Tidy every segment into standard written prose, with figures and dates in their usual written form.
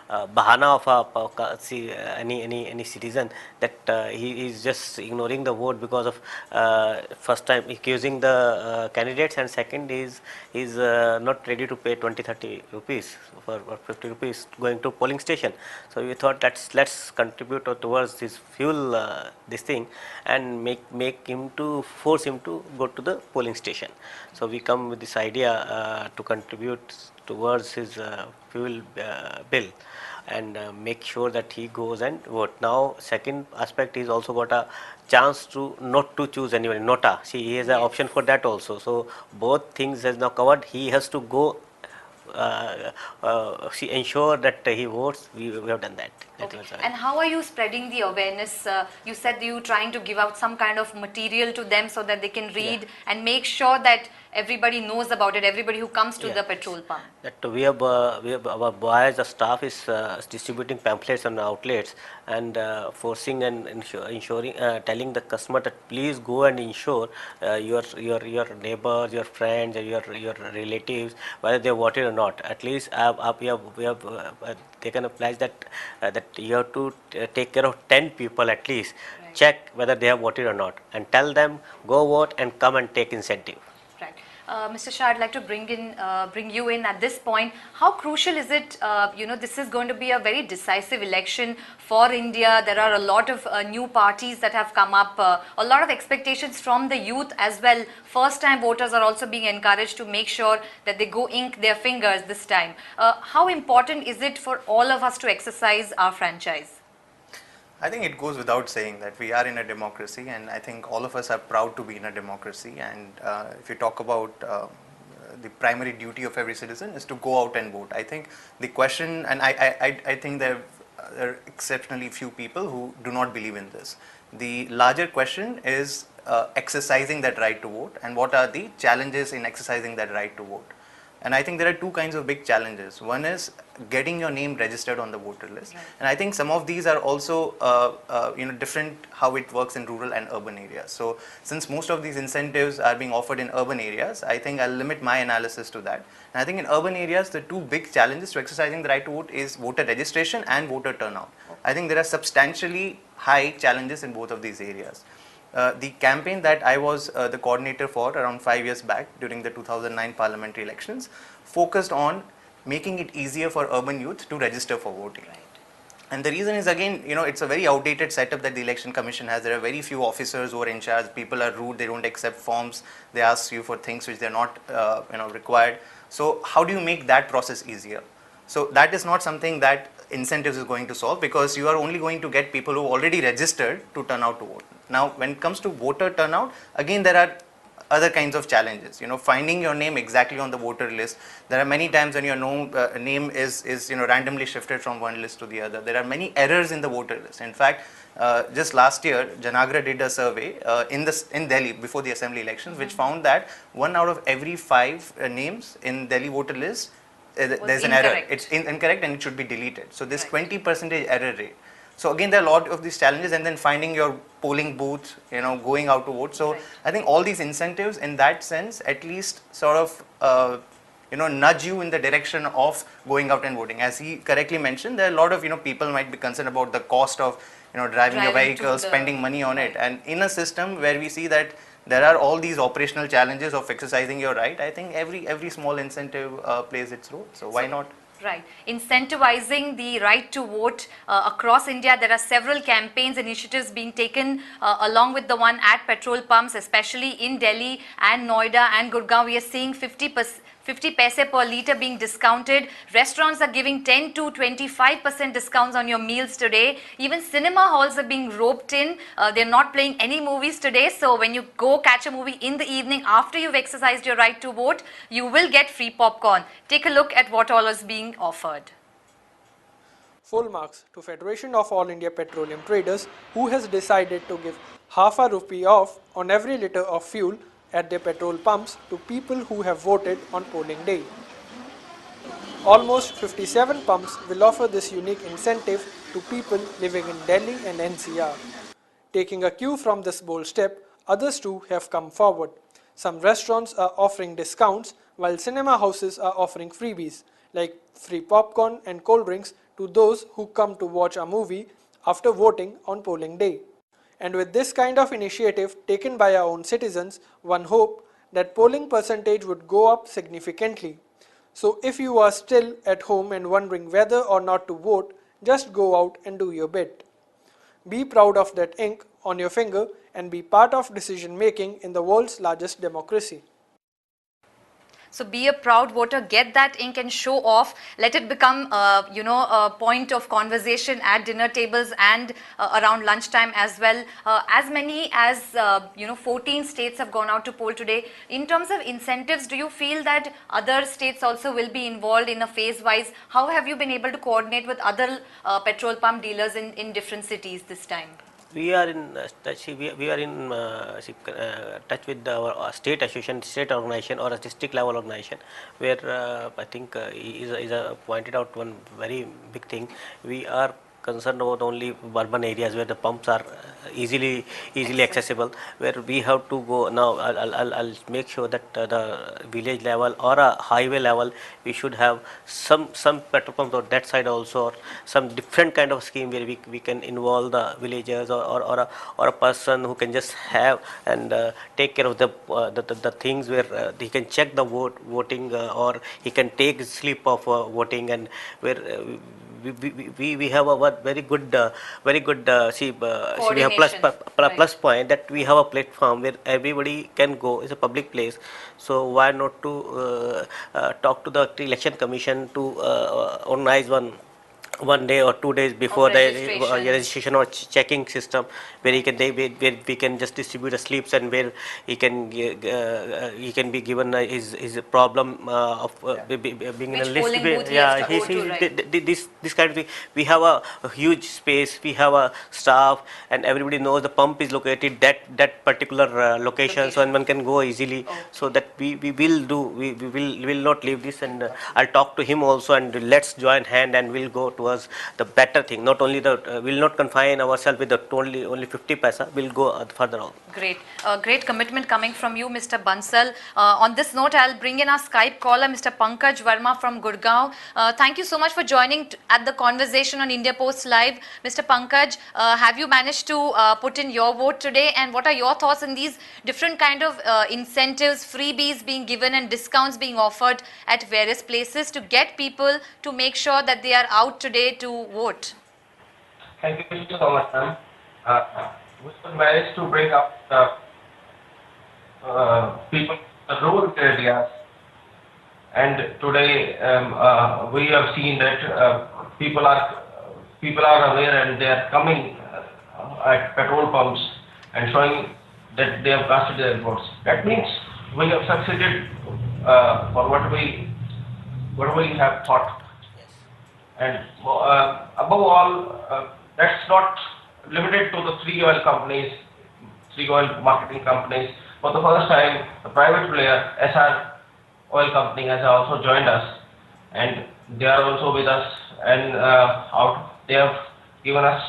bahana of any citizen that he is just ignoring the vote because of first time accusing the candidates, and second is not ready to pay 20-30 rupees or 50 rupees going to polling station. So we thought let's contribute towards this fuel this thing, and make him to force him to go to the polling station. So we come with this idea to contribute towards his fuel bill, and make sure that he goes and vote. Now second aspect, he's also got a chance to not to choose anybody, nota. See, he has an option for that also. So both things has now covered. He has to go ensure that he votes. We have done that. Okay. And how are you spreading the awareness? You said you trying to give out some kind of material to them so that they can read and make sure that everybody knows about it, everybody who comes to the petrol pump. That we have our boys, the staff is distributing pamphlets on outlets, and forcing and ensuring, telling the customer that please go and ensure your neighbors, your friends, your relatives, whether they voted or not. At least we have taken a pledge that that you have to take care of 10 people at least. Right. Check whether they have voted or not, and tell them go vote and come and take incentive. Right. Mr. Shah, I'd like to bring you in at this point. How crucial is it, this is going to be a very decisive election for India. There are a lot of new parties that have come up, a lot of expectations from the youth as well. First time voters are also being encouraged to make sure that they go ink their fingers this time. How important is it for all of us to exercise our franchise? I think it goes without saying that we are in a democracy, and I think all of us are proud to be in a democracy. And if you talk about the primary duty of every citizen is to go out and vote. I think the question, and I think there are exceptionally few people who do not believe in this. The larger question is exercising that right to vote, and what are the challenges in exercising that right to vote. And I think there are two kinds of big challenges. One is getting your name registered on the voter list. Right. And I think some of these are also different how it works in rural and urban areas. So since most of these incentives are being offered in urban areas, I think I'll limit my analysis to that. And I think in urban areas, the two big challenges to exercising the right to vote is voter registration and voter turnout. Okay. I think there are substantially high challenges in both of these areas. The campaign that I was the coordinator for around 5 years back during the 2009 parliamentary elections focused on making it easier for urban youth to register for voting. Right. And the reason is, again, it's a very outdated setup that the Election Commission has. There are very few officers who are in charge. People are rude. They don't accept forms. They ask you for things which they're not required. So how do you make that process easier? So that is not something that incentives is going to solve, because you are only going to get people who already registered to turn out to vote. Now, when it comes to voter turnout, again, there are other kinds of challenges. Finding your name exactly on the voter list. There are many times when your name is randomly shifted from one list to the other. There are many errors in the voter list. In fact, just last year, Janagra did a survey in Delhi before the assembly elections, which found that 1 out of every 5 names in Delhi voter list, there's an error. It's incorrect and it should be deleted. So this 20% error rate. So again, there are a lot of these challenges, and then finding your polling booth, going out to vote. So I think all these incentives in that sense at least sort of nudge you in the direction of going out and voting. As he correctly mentioned, there are a lot of people might be concerned about the cost of driving a vehicle, spending money on it. And in a system where we see that there are all these operational challenges of exercising your right, I think every small incentive plays its role. So why not? Right. Incentivizing the right to vote across India. There are several campaigns, initiatives being taken along with the one at petrol pumps, especially in Delhi and Noida and Gurgaon. We are seeing 50 paise per litre being discounted. Restaurants are giving 10 to 25% discounts on your meals today. Even cinema halls are being roped in. They're not playing any movies today. So when you go catch a movie in the evening after you've exercised your right to vote, you will get free popcorn. Take a look at what all is being offered. Full marks to Federation of All India Petroleum Traders, who has decided to give half a rupee off on every litre of fuel at their petrol pumps to people who have voted on polling day. Almost 57 pumps will offer this unique incentive to people living in Delhi and NCR. Taking a cue from this bold step, others too have come forward. Some restaurants are offering discounts while cinema houses are offering freebies like free popcorn and cold drinks to those who come to watch a movie after voting on polling day. And with this kind of initiative taken by our own citizens, one hope that polling percentage would go up significantly. So if you are still at home and wondering whether or not to vote, just go out and do your bit. Be proud of that ink on your finger and be part of decision making in the world's largest democracy. So be a proud voter, get that ink and show off. Let it become, a point of conversation at dinner tables and around lunchtime as well. As many as, 14 states have gone out to poll today. In terms of incentives, do you feel that other states also will be involved in a phase-wise? How have you been able to coordinate with other petrol pump dealers in different cities this time? We are in touch. We are in touch with our state association, state organization, or a district level organization, where I think is pointed out one very big thing. We are concerned about only urban areas where the pumps are easily accessible, where we have to go now. I'll make sure that the village level or a highway level we should have some petrol pumps on that side also, or some different kind of scheme where we can involve the villagers or a person who can just have and take care of the things where he can check the voting or he can take slip of voting, and where we have a very good see we have plus point that we have a platform where everybody can go. It's a public place, so why not to talk to the election commission to organize one day or 2 days before the registration or checking system, where where we can just distribute the slips, and where he can be given his problem of being in a list. Yeah, this kind of thing. We have a huge space, we have a staff, and everybody knows the pump is located that particular location, so and one can go easily. So that we will not leave this, and I'll talk to him also, and let's join hand and we'll go towards the better thing. Not only we'll not confine ourselves with the only 50 paisa, we'll go further on. Great. Great commitment coming from you, Mr. Bansal. On this note, I'll bring in our Skype caller, Mr. Pankaj Verma from Gurgaon. Thank you so much for joining at the conversation on India Post Live. Mr. Pankaj, have you managed to put in your vote today, and what are your thoughts on these different kind of incentives, freebies being given and discounts being offered at various places to get people to make sure that they are out today to vote? Thank you so much, ma'am. We managed to bring up people in the rural areas, and today we have seen that people are aware and they are coming at petrol pumps and showing that they have casted their votes. That means we have succeeded for what we have thought. And above all, that's not limited to the three oil marketing companies. For the first time, the private player, SR Oil Company, has also joined us, and they are also with us. And they have given us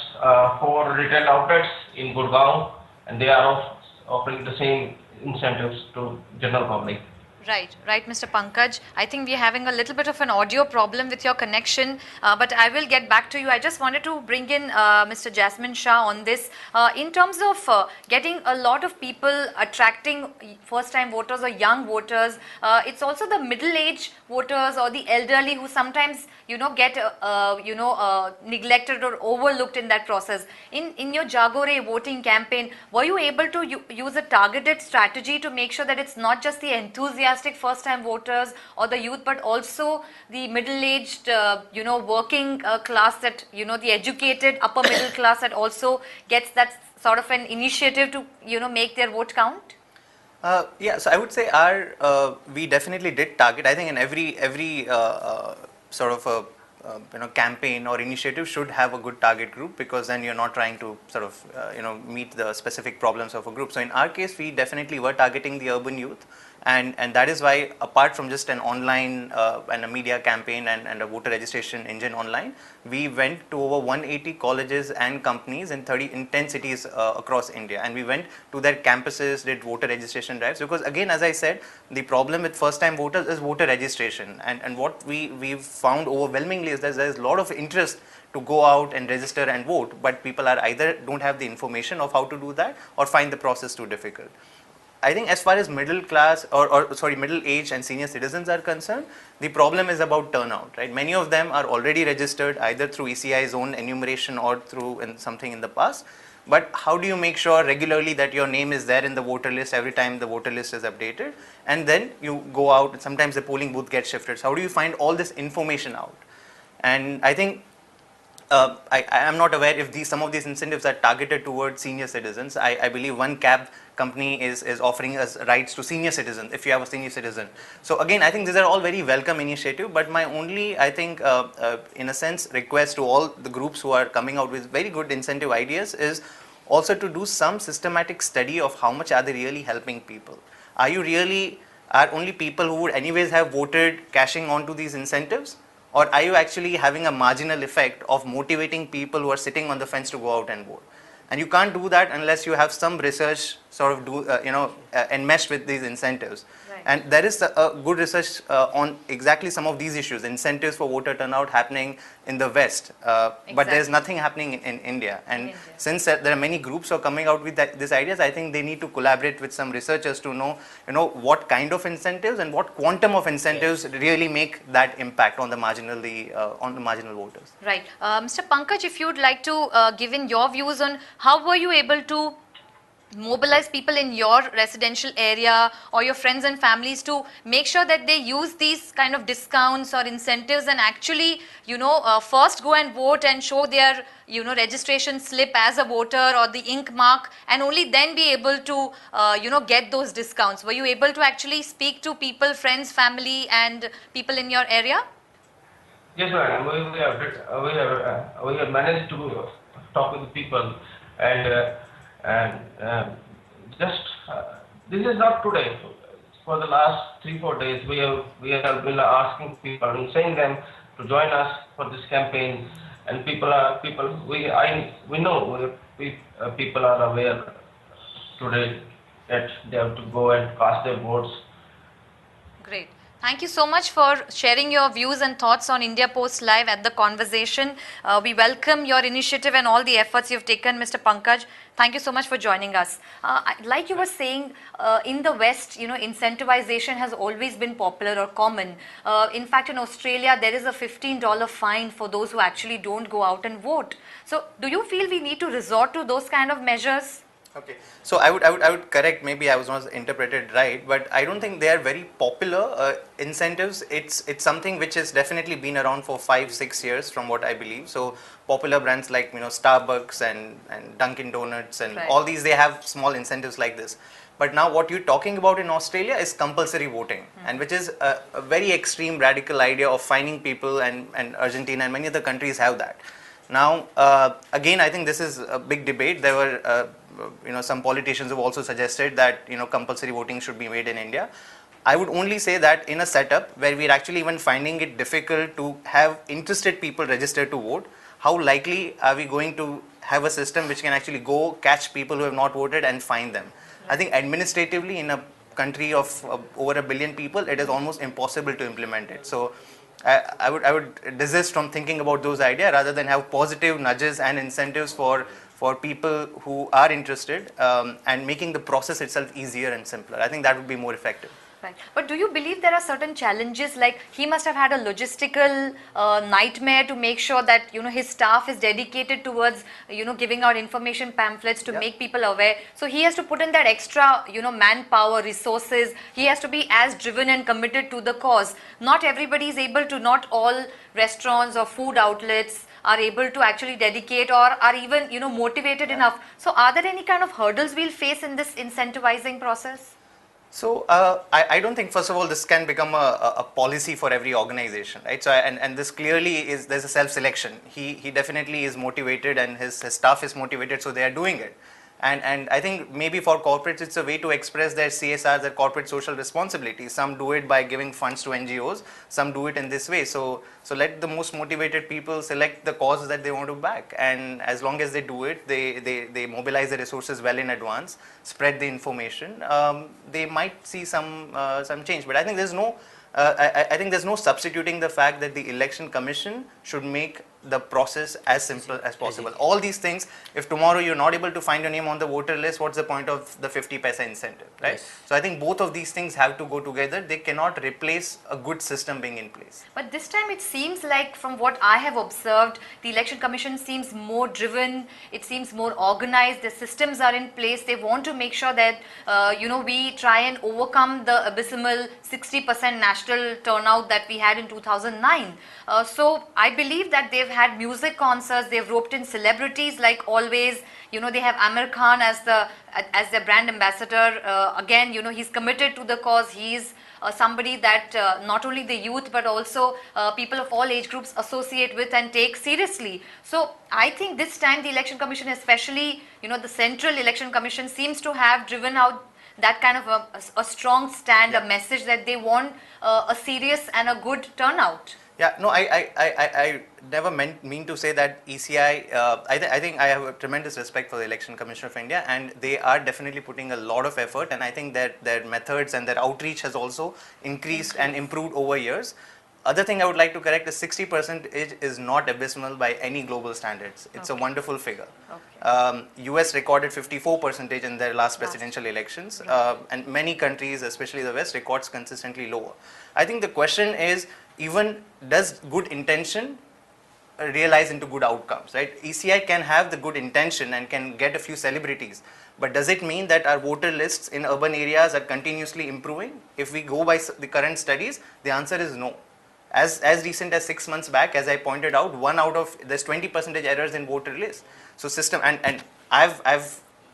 4 retail outlets in Gurgaon, and they are offering the same incentives to general public. Right, Mr. Pankaj. I think we're having a little bit of an audio problem with your connection, but I will get back to you. I just wanted to bring in Mr. Jasmine Shah on this. In terms of getting a lot of people, attracting first-time voters or young voters, it's also the middle-aged voters or the elderly who sometimes, get, neglected or overlooked in that process. In your Jagore voting campaign, were you able to use a targeted strategy to make sure that it's not just the enthusiastic first-time voters or the youth, but also the middle-aged, working class, that, the educated upper middle class that also gets that sort of an initiative to, make their vote count? Yeah, so I would say we definitely did target. I think in every sort of a campaign or initiative should have a good target group, because then you're not trying to sort of meet the specific problems of a group. So in our case, we definitely were targeting the urban youth, And that is why, apart from just an online and a media campaign and a voter registration engine online, we went to over 180 colleges and companies in 10 cities across India, and we went to their campuses, did voter registration drives, because again, as I said, the problem with first time voters is voter registration, and what we've found overwhelmingly is that there's a lot of interest to go out and register and vote, but people are either don't have the information of how to do that or find the process too difficult. I think as far as middle class middle age and senior citizens are concerned, the problem is about turnout, right? Many of them are already registered either through ECI's own enumeration or through something in the past. But how do you make sure regularly that your name is there in the voter list every time the voter list is updated? And then you go out, and sometimes the polling booth gets shifted. So how do you find all this information out? And I think I am not aware if some of these incentives are targeted towards senior citizens. I believe one cab company is offering us rights to senior citizens if you have a senior citizen. So again, I think these are all very welcome initiative, but my only, I think, in a sense, request to all the groups who are coming out with very good incentive ideas is also to do some systematic study of how much are they really helping people. Are only people who would anyways have voted cashing on to these incentives? Or are you actually having a marginal effect of motivating people who are sitting on the fence to go out and vote? And you can't do that unless you have some research sort of enmeshed with these incentives. Right. And there is a good research on exactly some of these issues, incentives for voter turnout happening in the West, but there is nothing happening in India. And since there are many groups who are coming out with these ideas, I think they need to collaborate with some researchers to know, what kind of incentives and what quantum of incentives really make that impact on the marginal voters. Right. Mr. Pankaj, if you would like to give in your views on how were you able to mobilize people in your residential area or your friends and families to make sure that they use these kind of discounts or incentives and actually, first go and vote and show their, registration slip as a voter or the ink mark, and only then be able to, get those discounts. Were you able to actually speak to people, friends, family, and people in your area? Yes, ma'am. We have managed to talk with the people, and this is not today. For the last 3-4 days, we have been asking people and saying them to join us for this campaign. And people are aware today that they have to go and cast their votes. Great. Thank you so much for sharing your views and thoughts on India Post Live at The Conversation. We welcome your initiative and all the efforts you've taken, Mr. Pankaj. Thank you so much for joining us. Like you were saying, in the West, incentivization has always been popular or common. In fact, in Australia, there is a $15 fine for those who actually don't go out and vote. So do you feel we need to resort to those kind of measures? Okay, so I would correct, maybe I was not interpreted right, but I don't think they are very popular incentives. It's something which has definitely been around for 5-6 years from what I believe. So popular brands like Starbucks and Dunkin' Donuts and all these, they have small incentives like this. But now what you're talking about in Australia is compulsory voting, and which is a very extreme radical idea of fining people, and Argentina and many other countries have that. Now, again, I think this is a big debate. There were some politicians have also suggested that compulsory voting should be made in India. I would only say that in a setup where we're actually even finding it difficult to have interested people register to vote, how likely are we going to have a system which can actually go catch people who have not voted and fine them? I think administratively in a country of over 1 billion people, it is almost impossible to implement it. So I would desist from thinking about those ideas rather than have positive nudges and incentives for people who are interested, and making the process itself easier and simpler. I think that would be more effective. Right. But do you believe there are certain challenges, like he must have had a logistical nightmare to make sure that his staff is dedicated towards giving out information pamphlets to make people aware. So he has to put in that extra manpower, resources. He has to be as driven and committed to the cause. Not everybody is able to. Not all restaurants or food outlets are able to actually dedicate or are even motivated enough. So are there any kind of hurdles we'll face in this incentivizing process? So I don't think, first of all, this can become a policy for every organization, right? So and this clearly is, there's a self-selection. He definitely is motivated and his staff is motivated, so they are doing it. And I think maybe for corporates it's a way to express their CSR, their corporate social responsibility. Some do it by giving funds to NGOs, some do it in this way. So let the most motivated people select the causes that they want to back, and as long as they do it, they mobilize the resources well in advance, spread the information, they might see some change. But I think there's no I think there's no substituting the fact that the election commission should make the process as simple as possible. All these things, if tomorrow you're not able to find your name on the voter list, what's the point of the 50 paisa incentive, right? Yes. So I think both of these things have to go together. They cannot replace a good system being in place. But this time it seems like, from what I have observed, the election commission seems more driven, it seems more organized, the systems are in place, they want to make sure that we try and overcome the abysmal 60% national turnout that we had in 2009. So I believe that they've had music concerts, they've roped in celebrities like always. They have Amir Khan as their brand ambassador. Again, he's committed to the cause. He's somebody that not only the youth but also people of all age groups associate with and take seriously. So I think this time the election commission, especially the Central Election Commission, seems to have driven out that kind of a strong stand, a message that they want a serious and a good turnout. Yeah, no, I never mean to say that ECI, I think I have a tremendous respect for the Election Commission of India, and they are definitely putting a lot of effort, and I think that their methods and their outreach has also increased and improved over years. Other thing I would like to correct is 60% is not abysmal by any global standards. It's a wonderful figure. Okay. US recorded 54% in their last presidential elections, and many countries, especially the West, records consistently lower. I think the question is, even does good intention realize into good outcomes, right? ECI can have the good intention and can get a few celebrities, but does it mean that our voter lists in urban areas are continuously improving? If we go by the current studies, the answer is no. As recent as 6 months back, as I pointed out, there's 20% errors in voter lists. So system, and I've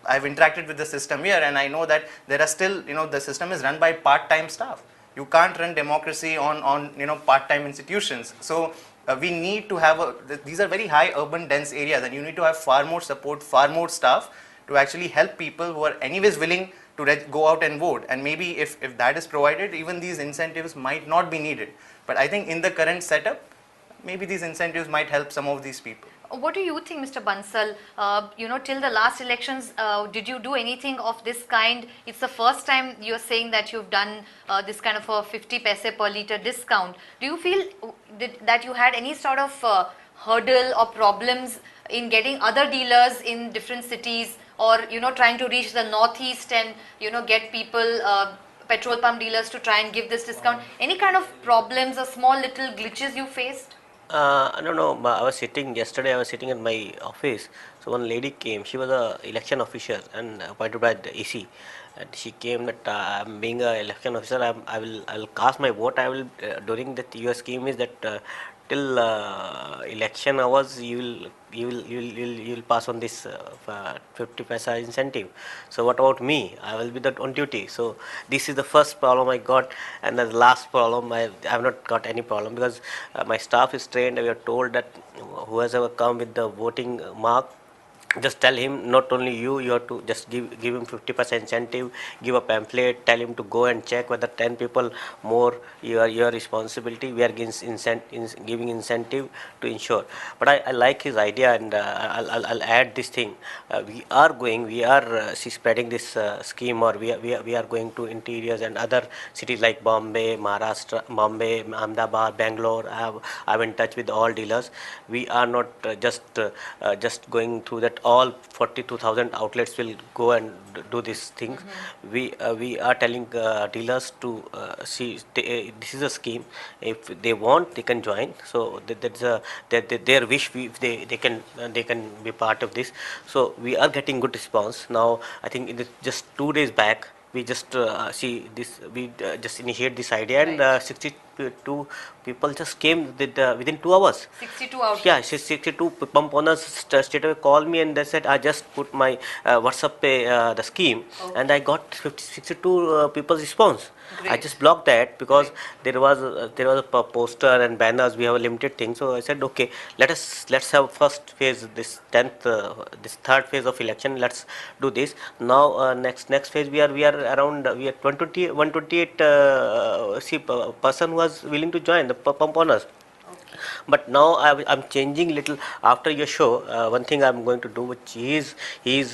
interacted with the system here, and I know that there are still, the system is run by part-time staff. You can't run democracy on part-time institutions. So we need to have these are very high urban dense areas, and you need to have far more support, far more staff to actually help people who are anyways willing to go out and vote. And maybe if that is provided, even these incentives might not be needed. But I think in the current setup, maybe these incentives might help some of these people. What do you think, Mr. Bansal? Till the last elections, did you do anything of this kind? It's the first time you're saying that you've done this kind of a 50 paise per litre discount. Do you feel that you had any sort of hurdle or problems in getting other dealers in different cities, or trying to reach the northeast and get people, petrol pump dealers, to try and give this discount? Any kind of problems or small little glitches you faced? I don't know. Yesterday I was sitting in my office. So one lady came. She was a election officer and appointed by the EC. And she came that being an election officer, I will cast my vote. I will during that your scheme is that till election hours you will pass on this 50 paisa incentive. So what about me? I will be on duty. So this is the first problem I got, and the last problem I have not got any problem, because my staff is trained. We are told that who has ever come with the voting mark, just tell him, not only you have to just give him 50% incentive, give a pamphlet, tell him to go and check whether 10 people more, your responsibility. We are giving incentive to ensure. But I like his idea, and I'll add this thing. We are spreading this scheme, or we are going to interiors and other cities like Bombay, Ahmedabad, Bangalore. I'm in touch with all dealers. We are not just going through that. All 42,000 outlets will go and do these things. We are telling dealers to see this is a scheme. If they want, they can join. So that's their wish. If they can be part of this. So we are getting good response now. I think just 2 days back, we just just initiate this idea, and 60 people just came within 2 hours. 62 outlets. Yeah, 62 pump owners straight away called me and they said, I just put my WhatsApp pay, the scheme, and I got 62 people's response. I Great. just blocked that because there was a poster and banners. We have a limited thing, so I said, okay, let's have first phase, this 10th, this third phase of election. Let's do this now. Next phase, we are around, we are 128 person who was willing to join the pump owners. But now I'm changing little after your show. One thing I'm going to do, which he's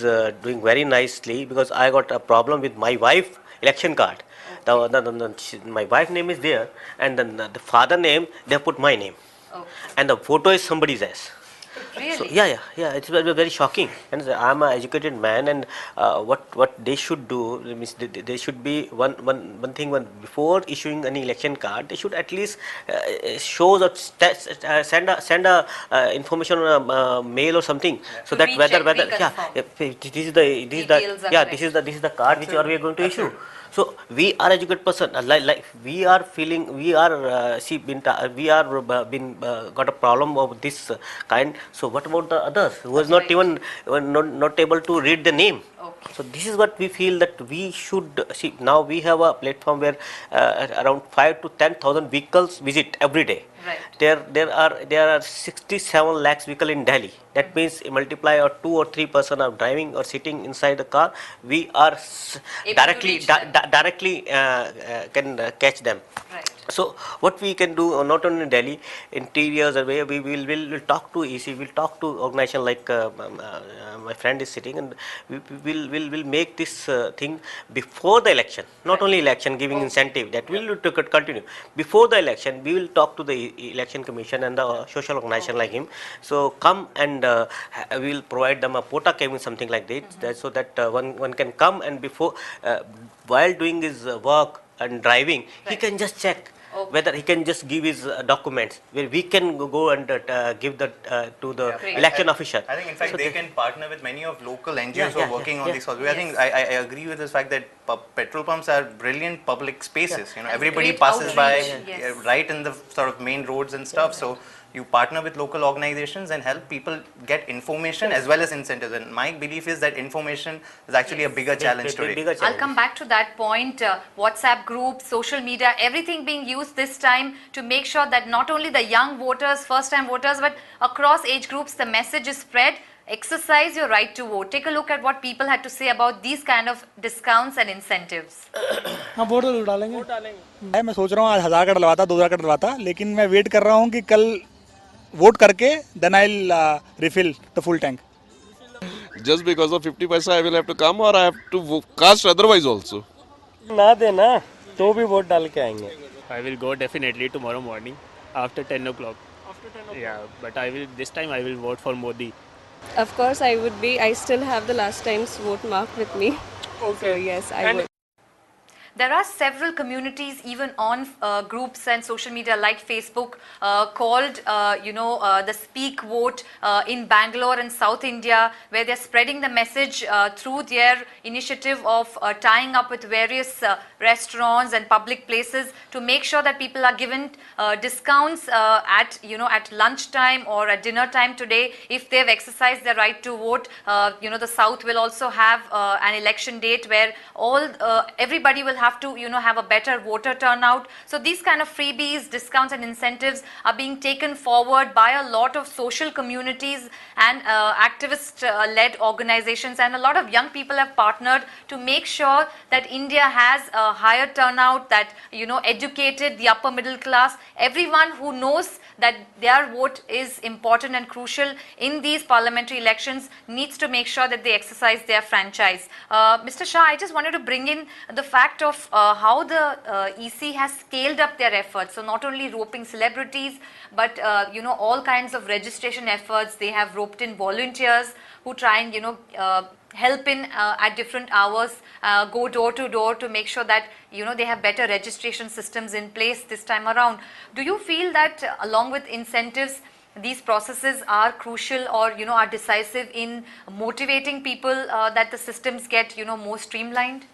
doing very nicely, because I got a problem with my wife election card. My wife name is there, and then the father name, they put my name, Okay. and the photo is somebody's else. Really? So yeah, it's very shocking. And I'm an educated man, and what they should do means they should be one thing. Before issuing any election card, they should at least show or send a information on a mail or something, so To that recheck, whether reconfirm. this is the Details are yeah, correct. this is the card which we are going to issue. So we are educated person, like we are feeling, we are we are been got a problem of this kind. So what about the others who is not Right. even not able to read the name? Okay. So this is what we feel that we should see. Now we have a platform where around 5 to 10,000 vehicles visit every day. Right. There are 67 lakhs vehicle in Delhi. That means multiply, or 2 or 3 person are driving or sitting inside the car. We are Able to directly reach them. directly can catch them. Right. So what we can do, not only in Delhi, interiors away, we will talk to EC, we'll talk to organization like my friend is sitting, and we'll make this thing before the election, not only election, giving incentive, that will continue. Before the election, we will talk to the election commission and the social organization like him. So come and we will provide them a quota cabin, something like this, so that one can come, and before while doing his work and driving, he Right. can just check Okay. whether he can just give his documents, where we can go and give that to the Great. election official. I think, in fact, So they they- can partner with many of local NGOs Yeah, who are yeah, working yeah, on yeah. these. I think I agree with this fact that petrol pumps are brilliant public spaces. You know, And everybody great passes by outreach, yes. right in the sort of main roads and stuff. So you partner with local organizations and help people get information as well as incentives. And my belief is that information is actually a bigger challenge today. bigger I'll challenge. come back to that point. WhatsApp groups, social media, everything being used this time to make sure that not only the young voters, first-time voters, but across age groups, the message is spread. Exercise your right to vote. Take a look at what people had to say about these kind of discounts and incentives. हाँ vote तो डालेंगे मैं सोच रहा हूँ आज 1000 का डलवाता 2000 का डलवाता लेकिन मैं वेट कर रहा हूँ कि कल वोट करके then I refill the full tank Just because of 50 paisa I will have to come, or I have to cast otherwise also. ना देना तो भी वोट डाल के आएंगे. I will go definitely tomorrow morning after 10 o'clock. After 10 o'clock? Yeah, but this time I will vote for Modi. Of course, I would be. I still have the last time's vote mark with me. Okay. So yes, I would. There are several communities even on groups and social media like Facebook called the Speak Vote in Bangalore and South India, where they're spreading the message through their initiative of tying up with various restaurants and public places to make sure that people are given discounts at lunchtime or at dinner time today if they've exercised their right to vote. The South will also have an election date where everybody will have to have a better voter turnout. So these kind of freebies, discounts and incentives are being taken forward by a lot of social communities and activist led organizations, and a lot of young people have partnered to make sure that India has a higher turnout, that educated, the upper middle class, everyone who knows that their vote is important and crucial in these parliamentary elections needs to make sure that they exercise their franchise. Mr. Shah, I just wanted to bring in the fact of how the EC has scaled up their efforts. So not only roping celebrities, but all kinds of registration efforts. They have roped in volunteers who try and help in at different hours, go door to door to make sure that they have better registration systems in place this time around. Do you feel that along with incentives, these processes are crucial or are decisive in motivating people that the systems get more streamlined?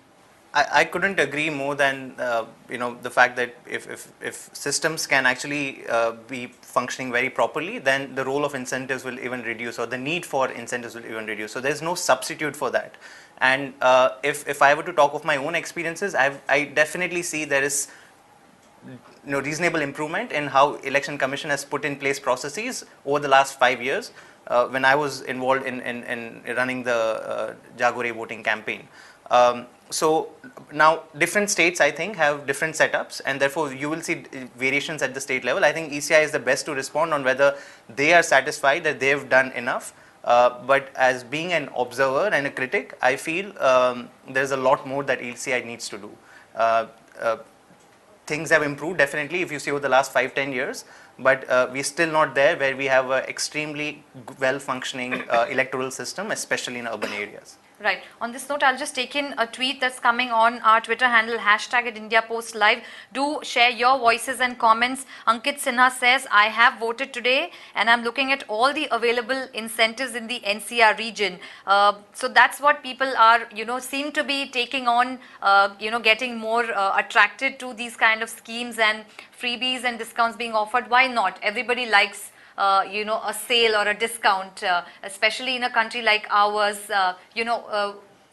I couldn't agree more than the fact that if systems can actually be functioning very properly, then the role of incentives will even reduce, or the need for incentives will even reduce. So there's no substitute for that. And if I were to talk of my own experiences, I definitely see there is reasonable improvement in how Election Commission has put in place processes over the last 5 years when I was involved in running the Jagore voting campaign. So now different states, I think, have different setups, and therefore you will see variations at the state level. I think ECI is the best to respond on whether they are satisfied that they've done enough. But as being an observer and a critic, I feel there's a lot more that ECI needs to do. Things have improved definitely if you see over the last 5-10 years, but we're still not there where we have an extremely well functioning electoral system, especially in urban areas. Right. On this note, I'll just take in a tweet that's coming on our Twitter handle, #IndiaPostLive. Do share your voices and comments. Ankit Sinha says, I have voted today and I'm looking at all the available incentives in the NCR region. So that's what people are, seem to be taking on, getting more attracted to these kind of schemes and freebies and discounts being offered. Why not? Everybody likes a sale or a discount, especially in a country like ours.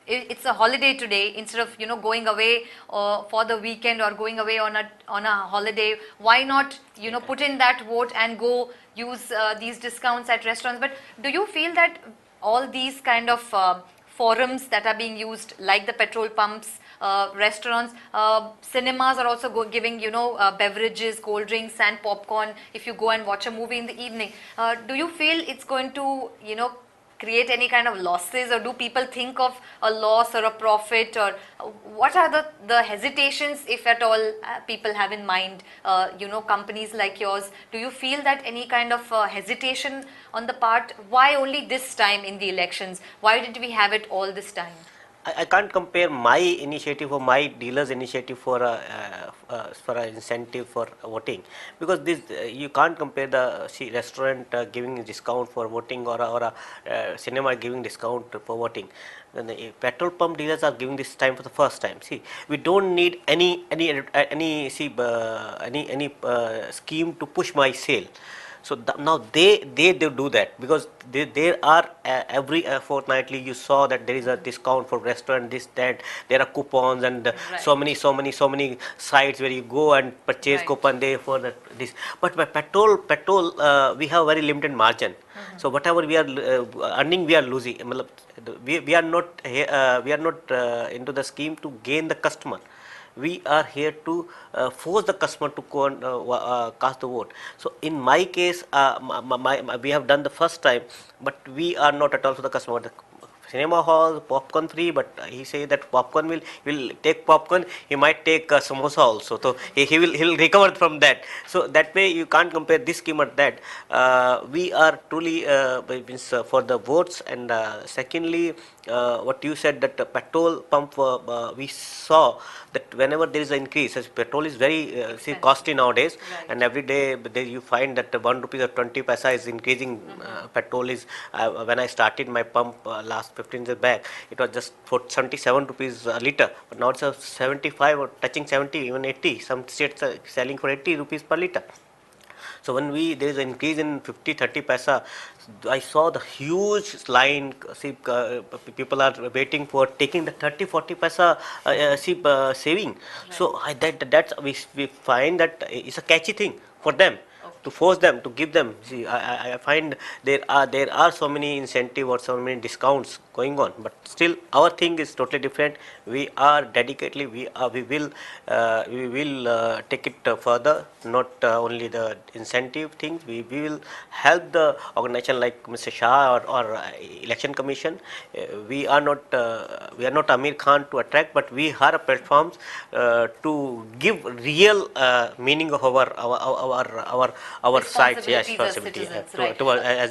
It's a holiday today. Instead of going away for the weekend or going away on a holiday, why not put in that vote and go use these discounts at restaurants? But do you feel that all these kind of forums that are being used, like the petrol pumps, restaurants, cinemas are also giving beverages, cold drinks and popcorn if you go and watch a movie in the evening? Do you feel it's going to create any kind of losses, or do people think of a loss or a profit, or what are the hesitations, if at all, people have in mind? Companies like yours, do you feel that any kind of hesitation on the part? Why only this time in the elections? Why did we have it all this time? I can't compare my initiative or my dealer's initiative for an incentive for voting, because this you can't compare the restaurant giving a discount for voting or a cinema giving discount for voting. Then the petrol pump dealers are giving this time for the first time. See, we don't need any scheme to push my sale. So now they do that, because there are every fortnightly you saw that there is a discount for restaurant, this, that, there are coupons and so many sites where you go and purchase coupon there for this. But by petrol we have very limited margin. So whatever we are earning, we are losing. We are not into the scheme to gain the customer. We are here to force the customer to go and cast the vote. So in my case, we have done the first time, but we are not at all for the customer. The cinema hall, popcorn free, but he say that popcorn will take popcorn. He might take samosa also. So he'll recover from that. So that way you can't compare this scheme at that. We are truly for the votes, and secondly, what you said, that petrol pump, we saw that whenever there is an increase, as petrol is very costly nowadays, and every day you find that 1 rupee or 20 paisa is increasing. Petrol is when I started my pump last 15 years back, it was just for 77 rupees a liter, but now it's 75 or touching 70, even 80. Some states are selling for 80 rupees per liter. So when there is an increase in 50-30 paisa, I saw the huge line. People are waiting for taking the 30-40 paisa saving. So we find that it's a catchy thing for them. To force them, to give them. See, I find there are so many incentive or so many discounts going on, but still our thing is totally different. We are dedicatedly, we will take it further. Not only the incentive things. We will help the organization like Mr. Shah or Election Commission. We are not Amir Khan to attract, but we are a platforms to give real meaning of our sites, yes, responsibility as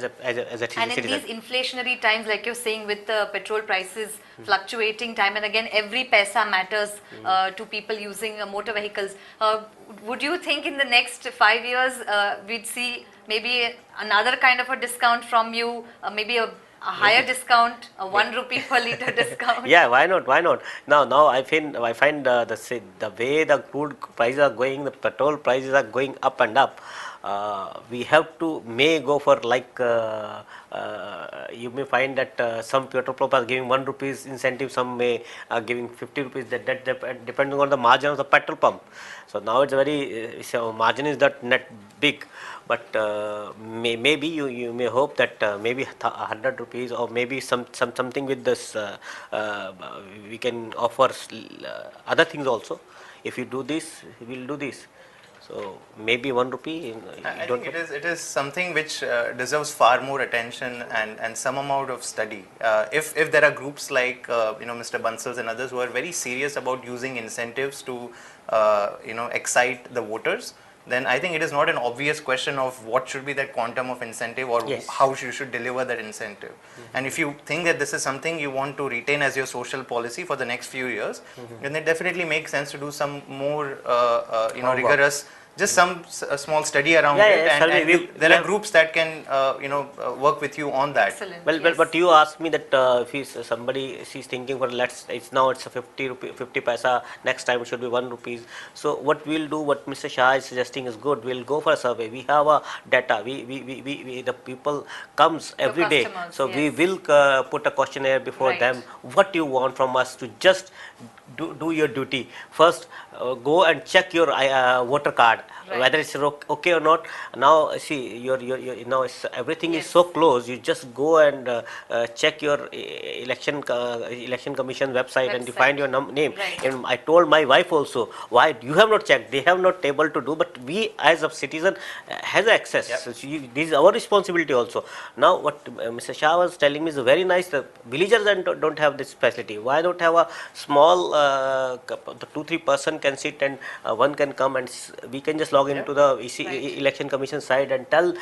a citizen. And in these inflationary times, like you're saying, with the petrol prices fluctuating time and again, every paisa matters to people using motor vehicles. Would you think in the next 5 years we'd see maybe another kind of a discount from you, maybe a a higher discount, a 1 rupee per liter discount. Yeah, why not? Why not? Now I find the way the crude prices are going, the petrol prices are going up and up. We have to may go for like you may find that some petrol pumps are giving 1 rupees incentive, some may are giving 50 rupees. That depending on the margin of the petrol pump. So now it's very so margin is not net big, but maybe you may hope that maybe 100 rupees or maybe something with this we can offer other things also. If you do this, we will do this. So maybe 1 rupee. I think it is something which deserves far more attention and some amount of study. If there are groups like Mr. Bansals and others who are very serious about using incentives to excite the voters, then I think it is not an obvious question of what should be that quantum of incentive or how you should deliver that incentive. And if you think that this is something you want to retain as your social policy for the next few years, then it definitely makes sense to do some more rigorous, just some small study around it, and there are groups that can work with you on that. Excellent. Well, but you asked me that if somebody she's thinking for it's a 50 paisa, next time it should be 1 rupees. So what we'll do, what Mr. Shah is suggesting is good. We'll go for a survey. We have a data. We the people comes every day. So we will put a questionnaire before them. What you want from us to just do your duty. First, go and check your voter card, whether it's okay or not. Now, see, now everything is so close. You just go and check your election commission website and you find your name. And I told my wife also, why you have not checked? They have not able to do, but we as a citizen has access. So this is our responsibility also. Now, what Mr. Shah was telling me is very nice. The villagers don't have this facility. Why don't have a small 2-3 person can sit and one can come and we can just log into the election commission site and tell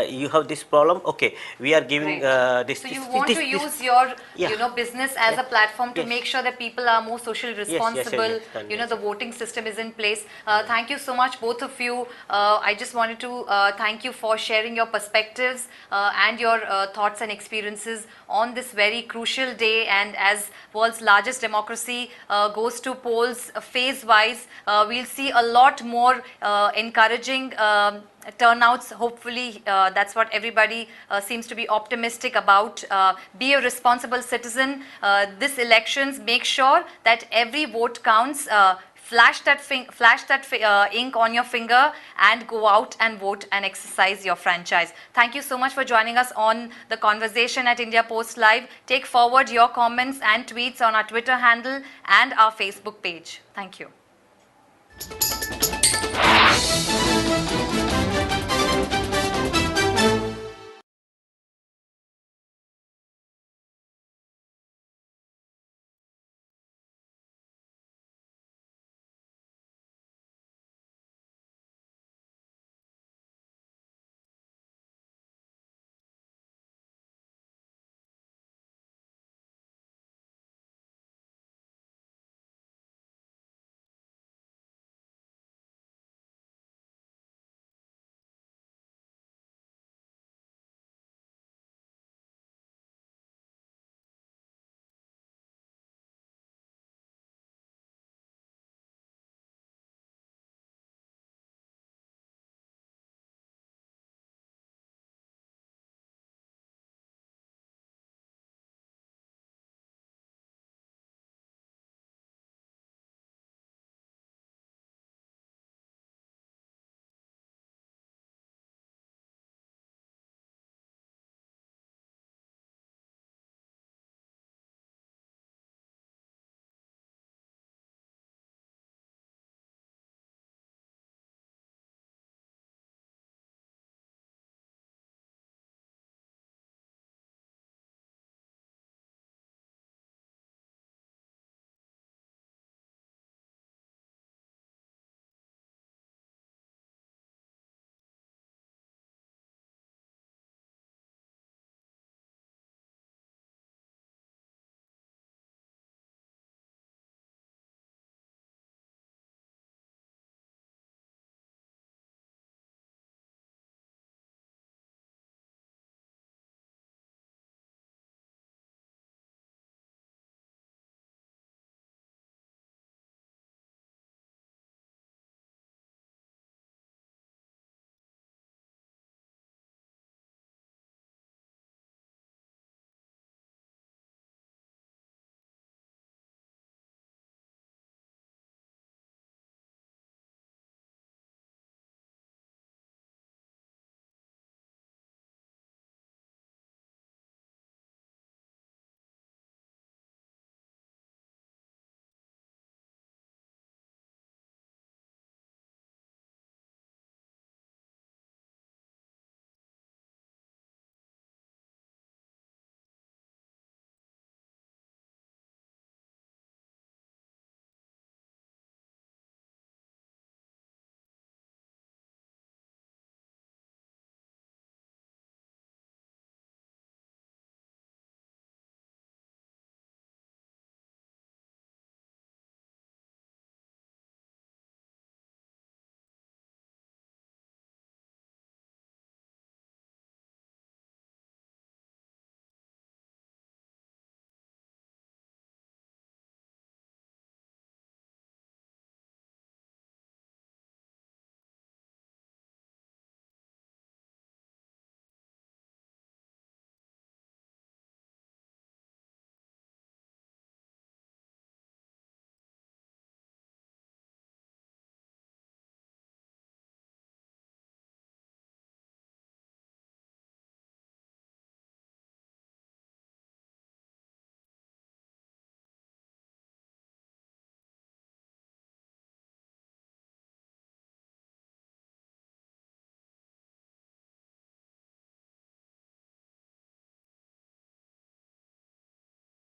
you have this problem. Okay, we are giving this. So you want to use your business as a platform to make sure that people are more socially responsible. The voting system is in place. Thank you so much, both of you. I just wanted to thank you for sharing your perspectives and your thoughts and experiences on this very crucial day. And as world's largest democracy goes to polls phase-wise, we'll see a lot more encouraging turnouts. Hopefully that's what everybody seems to be optimistic about. Be a responsible citizen. This elections, make sure that every vote counts. Flash that ink on your finger and go out and vote and exercise your franchise. Thank you so much for joining us on the conversation at India Post Live. Take forward your comments and tweets on our Twitter handle and our Facebook page. Thank you.